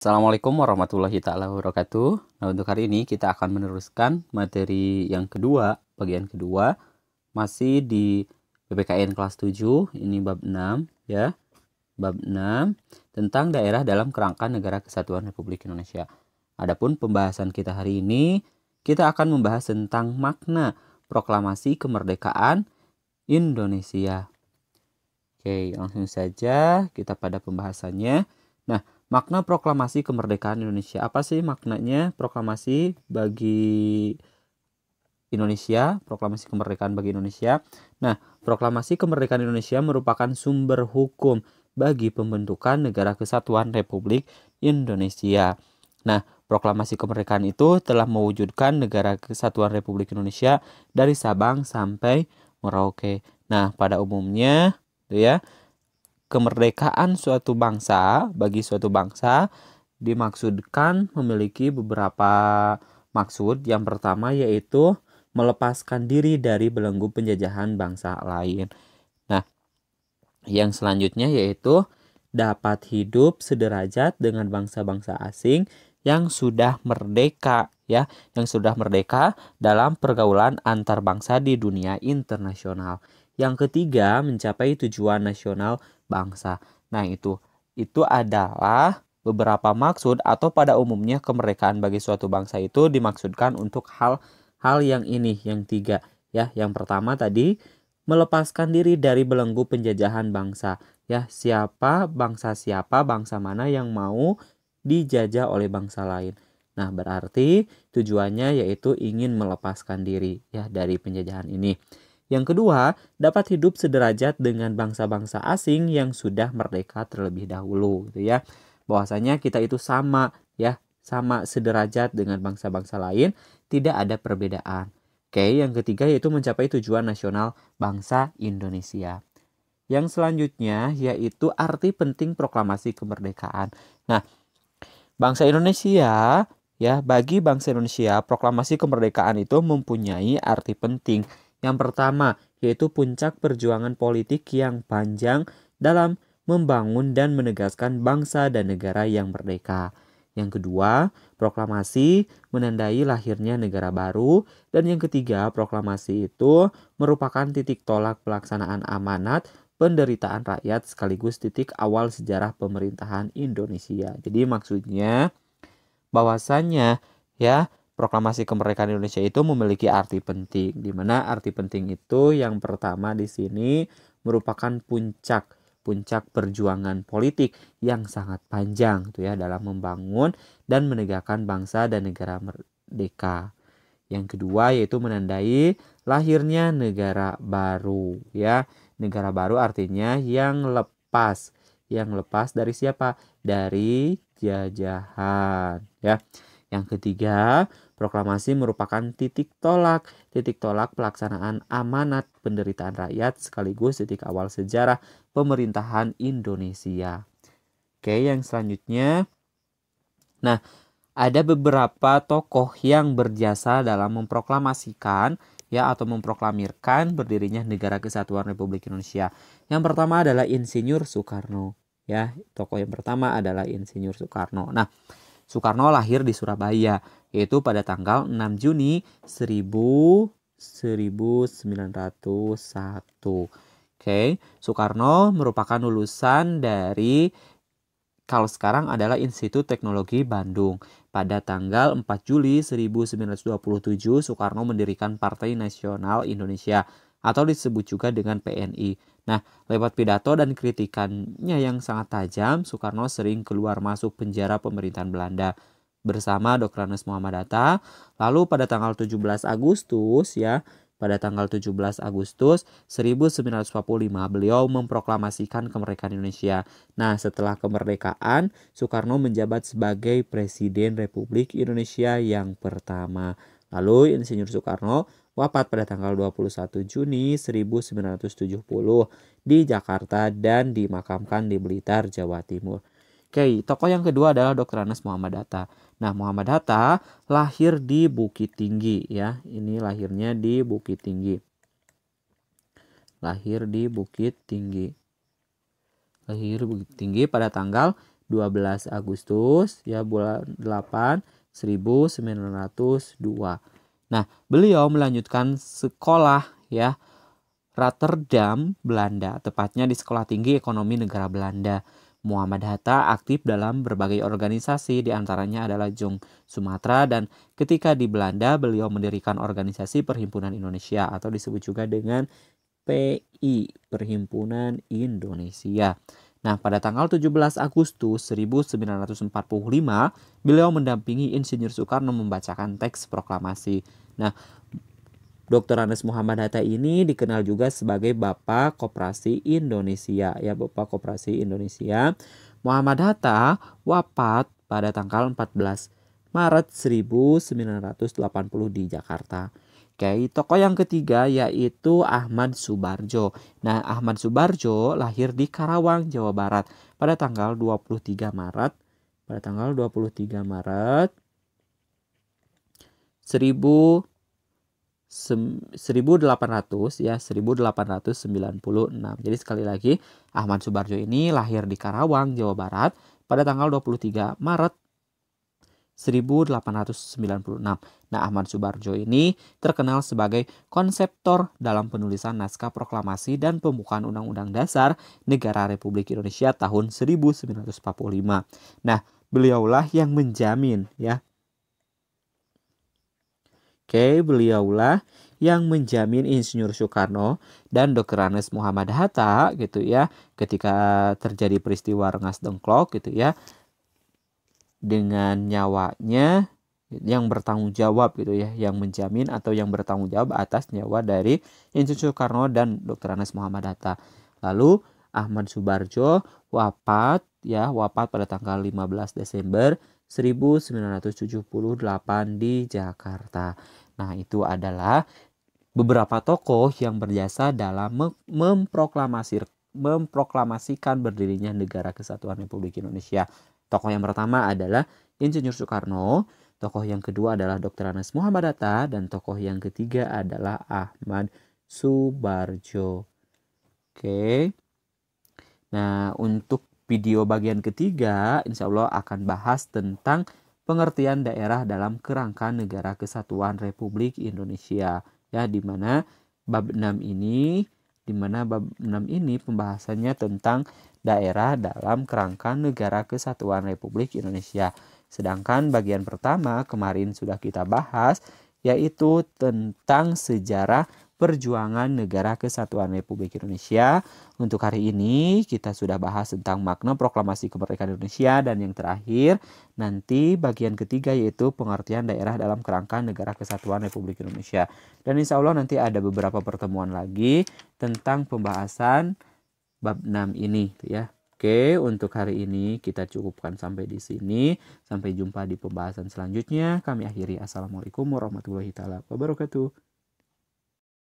Assalamualaikum warahmatullahi taala wabarakatuh. Nah, untuk hari ini kita akan meneruskan materi yang kedua, bagian kedua, masih di PPKN kelas 7, ini bab 6 ya. Bab 6 tentang daerah dalam kerangka Negara Kesatuan Republik Indonesia. Adapun pembahasan kita hari ini, kita akan membahas tentang makna proklamasi kemerdekaan Indonesia. Oke, langsung saja kita pada pembahasannya. Nah, makna proklamasi kemerdekaan Indonesia. Apa sih maknanya proklamasi bagi Indonesia? Proklamasi kemerdekaan bagi Indonesia. Nah, proklamasi kemerdekaan Indonesia merupakan sumber hukum bagi pembentukan Negara Kesatuan Republik Indonesia. Nah, proklamasi kemerdekaan itu telah mewujudkan Negara Kesatuan Republik Indonesia dari Sabang sampai Merauke. Nah, pada umumnya ya, kemerdekaan suatu bangsa bagi suatu bangsa dimaksudkan memiliki beberapa maksud. Yang pertama yaitu melepaskan diri dari belenggu penjajahan bangsa lain. Nah, yang selanjutnya yaitu dapat hidup sederajat dengan bangsa-bangsa asing yang sudah merdeka ya, yang sudah merdeka dalam pergaulan antar bangsa di dunia internasional. Yang ketiga, mencapai tujuan nasional bangsa. Nah, itu adalah beberapa maksud atau pada umumnya kemerdekaan bagi suatu bangsa itu dimaksudkan untuk hal-hal yang ini, yang tiga ya. Yang pertama tadi melepaskan diri dari belenggu penjajahan bangsa. Ya, siapa bangsa mana yang mau dijajah oleh bangsa lain. Nah, berarti tujuannya yaitu ingin melepaskan diri ya dari penjajahan ini. Yang kedua, dapat hidup sederajat dengan bangsa-bangsa asing yang sudah merdeka terlebih dahulu gitu ya. Bahwasanya kita itu sama ya, sama sederajat dengan bangsa-bangsa lain, tidak ada perbedaan. Oke, yang ketiga yaitu mencapai tujuan nasional bangsa Indonesia. Yang selanjutnya yaitu arti penting proklamasi kemerdekaan. Nah, bangsa Indonesia ya, bagi bangsa Indonesia proklamasi kemerdekaan itu mempunyai arti penting. Yang pertama yaitu puncak perjuangan politik yang panjang dalam membangun dan menegaskan bangsa dan negara yang merdeka. Yang kedua, proklamasi menandai lahirnya negara baru. Dan yang ketiga, proklamasi itu merupakan titik tolak pelaksanaan amanat penderitaan rakyat sekaligus titik awal sejarah pemerintahan Indonesia. Jadi maksudnya bahwasannya ya, proklamasi kemerdekaan Indonesia itu memiliki arti penting, di mana arti penting itu yang pertama di sini merupakan puncak perjuangan politik yang sangat panjang tuh ya dalam membangun dan menegakkan bangsa dan negara merdeka. Yang kedua yaitu menandai lahirnya negara baru ya. Negara baru artinya yang lepas dari siapa? Dari jajahan ya. Yang ketiga, proklamasi merupakan titik tolak pelaksanaan amanat penderitaan rakyat sekaligus titik awal sejarah pemerintahan Indonesia. Oke, yang selanjutnya. Nah, ada beberapa tokoh yang berjasa dalam memproklamasikan ya atau memproklamirkan berdirinya Negara Kesatuan Republik Indonesia. Yang pertama adalah Insinyur Soekarno ya. Tokoh yang pertama adalah Insinyur Soekarno. Nah, Soekarno lahir di Surabaya yaitu pada tanggal 6 Juni 1901. Oke, Soekarno merupakan lulusan dari kalau sekarang adalah Institut Teknologi Bandung. Pada tanggal 4 Juli 1927, Soekarno mendirikan Partai Nasional Indonesia atau disebut juga dengan PNI. Nah, lewat pidato dan kritikannya yang sangat tajam, Soekarno sering keluar masuk penjara pemerintahan Belanda bersama Dr. Andes Muhammad Hatta. Lalu pada tanggal 17 Agustus 1945 beliau memproklamasikan kemerdekaan Indonesia. Nah, setelah kemerdekaan, Soekarno menjabat sebagai Presiden Republik Indonesia yang pertama. Lalu Insinyur Soekarno wafat pada tanggal 21 Juni 1970 di Jakarta dan dimakamkan di Blitar, Jawa Timur. Oke, tokoh yang kedua adalah Dr. Andes Muhammad Hatta. Nah, Muhammad Hatta lahir di Bukit Tinggi ya. Ini lahirnya di Bukit Tinggi. Lahir di Bukit Tinggi pada tanggal 12 Agustus ya bulan 8 1902. Nah, beliau melanjutkan sekolah ya Rotterdam, Belanda, tepatnya di Sekolah Tinggi Ekonomi Negara Belanda. Muhammad Hatta aktif dalam berbagai organisasi, diantaranya adalah Jong Sumatera, dan ketika di Belanda beliau mendirikan organisasi Perhimpunan Indonesia atau disebut juga dengan PI, Perhimpunan Indonesia. Nah, pada tanggal 17 Agustus 1945, beliau mendampingi Insinyur Soekarno membacakan teks proklamasi. Nah, Dr. Andes Muhammad Hatta ini dikenal juga sebagai Bapak Koperasi Indonesia, ya, Bapak Koperasi Indonesia. Muhammad Hatta wafat pada tanggal 14 Maret 1980 di Jakarta. Oke, tokoh yang ketiga yaitu Ahmad Subarjo. Nah, Ahmad Subarjo lahir di Karawang, Jawa Barat pada tanggal 23 Maret 1896 ya, 1896. Jadi sekali lagi Ahmad Subarjo ini lahir di Karawang, Jawa Barat pada tanggal 23 Maret 1896. Nah, Ahmad Subarjo ini terkenal sebagai konseptor dalam penulisan naskah proklamasi dan pembukaan Undang-Undang Dasar Negara Republik Indonesia tahun 1945. Nah, beliaulah yang menjamin ya. Oke, beliaulah yang menjamin Insinyur Soekarno dan Dr. Andes Muhammad Hatta gitu ya, ketika terjadi peristiwa Rengas Dengklok gitu ya, dengan nyawanya yang bertanggung jawab gitu ya, yang menjamin atau yang bertanggung jawab atas nyawa dari Insinyur Soekarno dan Dr. Andes Muhammad Hatta. Lalu Ahmad Subarjo wafat pada tanggal 15 Desember 1978 di Jakarta. Nah, itu adalah beberapa tokoh yang berjasa dalam memproklamasikan berdirinya Negara Kesatuan Republik Indonesia. Tokoh yang pertama adalah Insinyur Soekarno, tokoh yang kedua adalah Dr. Andes Muhammad Hatta, dan tokoh yang ketiga adalah Ahmad Subarjo. Oke. Nah, untuk video bagian ketiga, insya Allah akan bahas tentang pengertian daerah dalam kerangka Negara Kesatuan Republik Indonesia. Ya, di mana bab 6 ini pembahasannya tentang daerah dalam kerangka Negara Kesatuan Republik Indonesia. Sedangkan bagian pertama kemarin sudah kita bahas, yaitu tentang sejarah perjuangan Negara Kesatuan Republik Indonesia. Untuk hari ini kita sudah bahas tentang makna proklamasi kemerdekaan Indonesia, dan yang terakhir nanti bagian ketiga yaitu pengertian daerah dalam kerangka Negara Kesatuan Republik Indonesia. Dan insya Allah nanti ada beberapa pertemuan lagi tentang pembahasan bab 6 ini ya. Oke, untuk hari ini kita cukupkan sampai di sini. Sampai jumpa di pembahasan selanjutnya. Kami akhiri. Assalamualaikum warahmatullahi wabarakatuh.